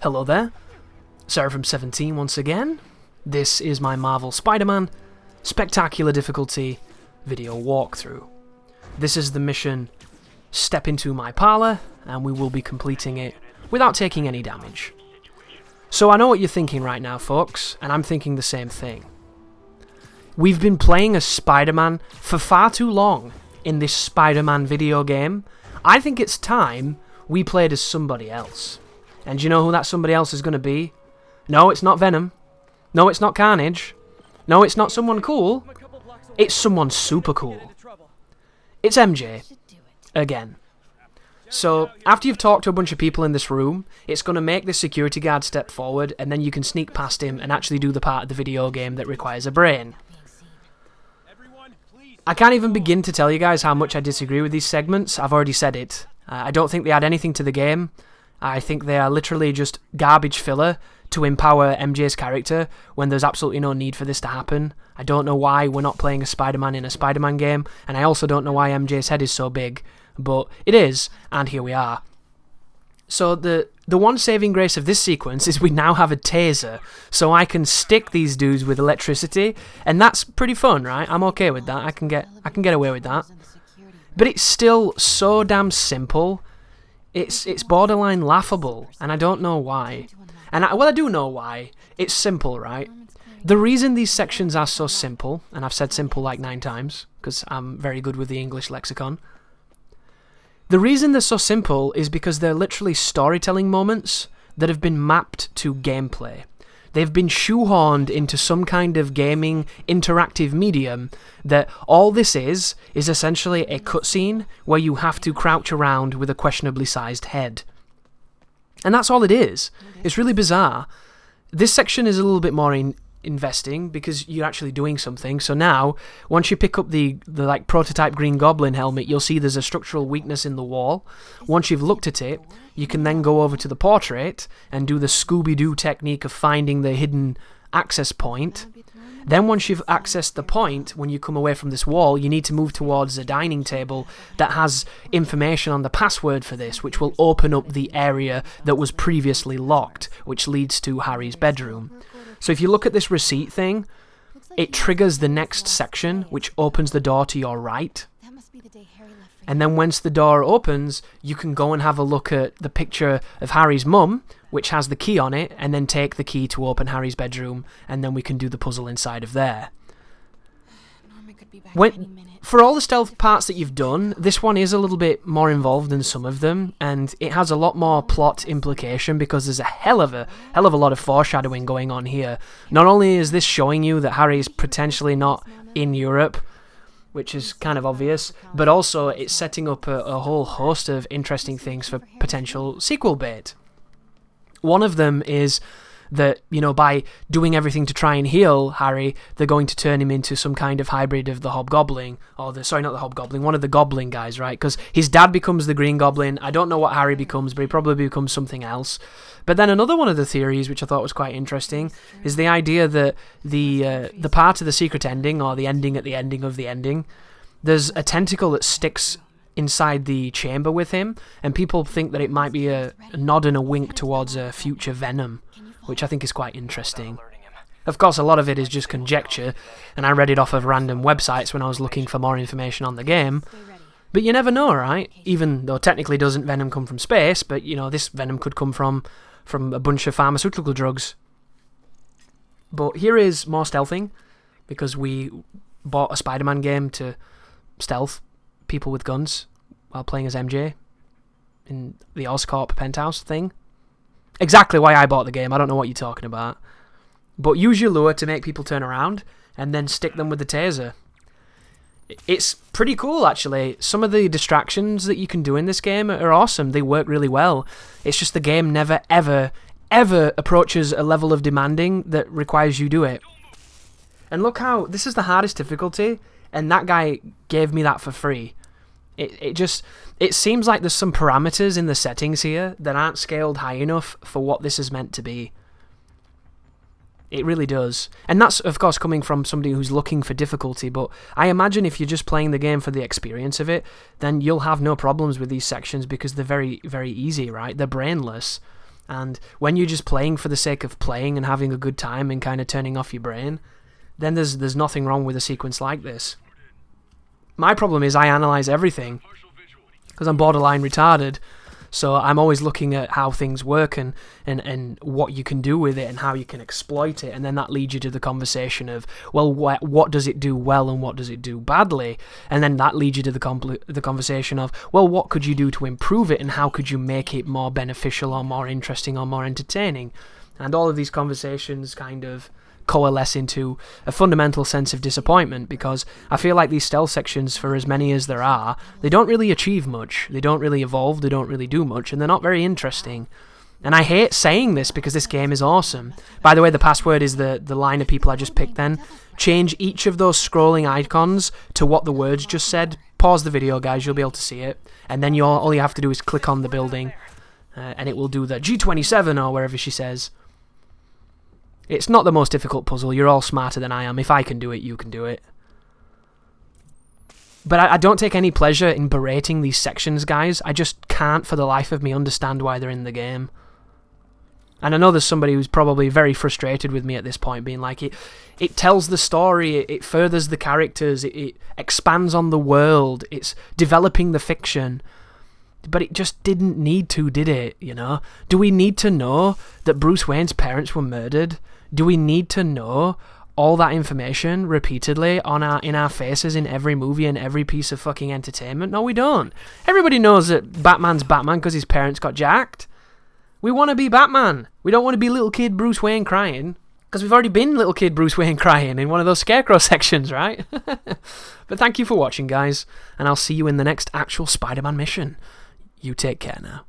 Hello there, Seraphim17 once again. This is my Marvel Spider-Man Spectacular Difficulty video walkthrough. This is the mission Step into my Parlour, and we will be completing it without taking any damage. So I know what you're thinking right now, folks, and I'm thinking the same thing. We've been playing as Spider-Man for far too long in this Spider-Man video game. I think it's time we played as somebody else. And do you know who that somebody else is going to be? No, it's not Venom. No, it's not Carnage. No, it's not someone cool. It's someone super cool. It's MJ. Again. So, after you've talked to a bunch of people in this room, it's going to make the security guard step forward, and then you can sneak past him and actually do the part of the video game that requires a brain. I can't even begin to tell you guys how much I disagree with these segments. I've already said it. I don't think they add anything to the game. I think they are literally just garbage filler to empower MJ's character when there's absolutely no need for this to happen. I don't know why we're not playing a Spider-Man in a Spider-Man game, and I also don't know why MJ's head is so big, but it is, and here we are. So the one saving grace of this sequence is we now have a taser, so I can stick these dudes with electricity, and that's pretty fun, right? I'm okay with that. I can get away with that. But it's still so damn simple. It's borderline laughable, and I don't know why. And I do know why. It's simple, right? The reason these sections are so simple, and I've said simple like 9 times, because I'm very good with the English lexicon. The reason they're so simple is because they're literally storytelling moments that have been mapped to gameplay. They've been shoehorned into some kind of gaming interactive medium that all this is essentially a cutscene where you have to crouch around with a questionably sized head. And that's all it is. It's really bizarre. This section is a little bit more investing because you're actually doing something. So now, once you pick up the like prototype Green Goblin helmet, you'll see there's a structural weakness in the wall. Once you've looked at it, you can then go over to the portrait and do the Scooby-Doo technique of finding the hidden access point. Then once you've accessed the point, when you come away from this wall, you need to move towards a dining table that has information on the password for this, which will open up the area that was previously locked, which leads to Harry's bedroom. So if you look at this receipt thing, it triggers the next section, which opens the door to your right. And then once the door opens, you can go and have a look at the picture of Harry's mum, which has the key on it, and then take the key to open Harry's bedroom, and then we can do the puzzle inside of there. For all the stealth parts that you've done, this one is a little bit more involved than some of them, and it has a lot more plot implication because there's a hell of a lot of foreshadowing going on here. Not only is this showing you that Harry's potentially not in Europe, which is kind of obvious, but also it's setting up a whole host of interesting things for potential sequel bait. One of them is that, you know, by doing everything to try and heal Harry, they're going to turn him into some kind of hybrid of the Hobgoblin, or not the Hobgoblin, one of the Goblin guys, right? Because his dad becomes the Green Goblin. I don't know what Harry becomes, but he probably becomes something else. But then another one of the theories, which I thought was quite interesting, is the idea that the part of the secret ending, or the ending at the ending of the ending, there's a tentacle that sticks inside the chamber with him, and people think that it might be a nod and a wink towards a future Venom, which I think is quite interesting. Of course, a lot of it is just conjecture, and I read it off of random websites when I was looking for more information on the game. But you never know, right? Even though technically doesn't Venom come from space, but, you know, this Venom could come from a bunch of pharmaceutical drugs. But here is more stealthing, because we bought a Spider-Man game to stealth people with guns while playing as MJ in the Oscorp penthouse thing. Exactly why I bought the game. I don't know what you're talking about. But use your lure to make people turn around and then stick them with the taser. It's pretty cool, actually. Some of the distractions that you can do in this game are awesome. They work really well. It's just the game never, ever, ever approaches a level of demanding that requires you do it. And look how... This is the hardest difficulty, and that guy gave me that for free. It seems like there's some parameters in the settings here that aren't scaled high enough for what this is meant to be. It really does. And that's, of course, coming from somebody who's looking for difficulty, but I imagine if you're just playing the game for the experience of it, then you'll have no problems with these sections because they're very, very easy, right? They're brainless. And when you're just playing for the sake of playing and having a good time and kind of turning off your brain, then there's nothing wrong with a sequence like this. My problem is I analyze everything because I'm borderline retarded. So I'm always looking at how things work and what you can do with it and how you can exploit it, and then that leads you to the conversation of, well, what does it do well and what does it do badly? And then that leads you to the conversation of, well, what could you do to improve it and how could you make it more beneficial or more interesting or more entertaining? And all of these conversations kind of coalesce into a fundamental sense of disappointment, because I feel like these stealth sections, for as many as there are, they don't really achieve much, they don't really evolve, they don't really do much, and they're not very interesting. And I hate saying this because this game is awesome. By the way, the password is the line of people I just picked then. Change each of those scrolling icons to what the words just said. Pause the video, guys, you'll be able to see it. And then all you have to do is click on the building, and it will do the G27 or wherever she says. It's not the most difficult puzzle. You're all smarter than I am. If I can do it, you can do it. But I don't take any pleasure in berating these sections, guys. I just can't for the life of me understand why they're in the game. And I know there's somebody who's probably very frustrated with me at this point, being like, it tells the story, it furthers the characters, it expands on the world, it's developing the fiction. But it just didn't need to, did it, you know? Do we need to know that Bruce Wayne's parents were murdered? Do we need to know all that information repeatedly in our faces in every movie and every piece of fucking entertainment? No, we don't. Everybody knows that Batman's Batman because his parents got jacked. We want to be Batman. We don't want to be little kid Bruce Wayne crying, because we've already been little kid Bruce Wayne crying in one of those Scarecrow sections, right? But thank you for watching, guys, and I'll see you in the next actual Spider-Man mission. You take care now.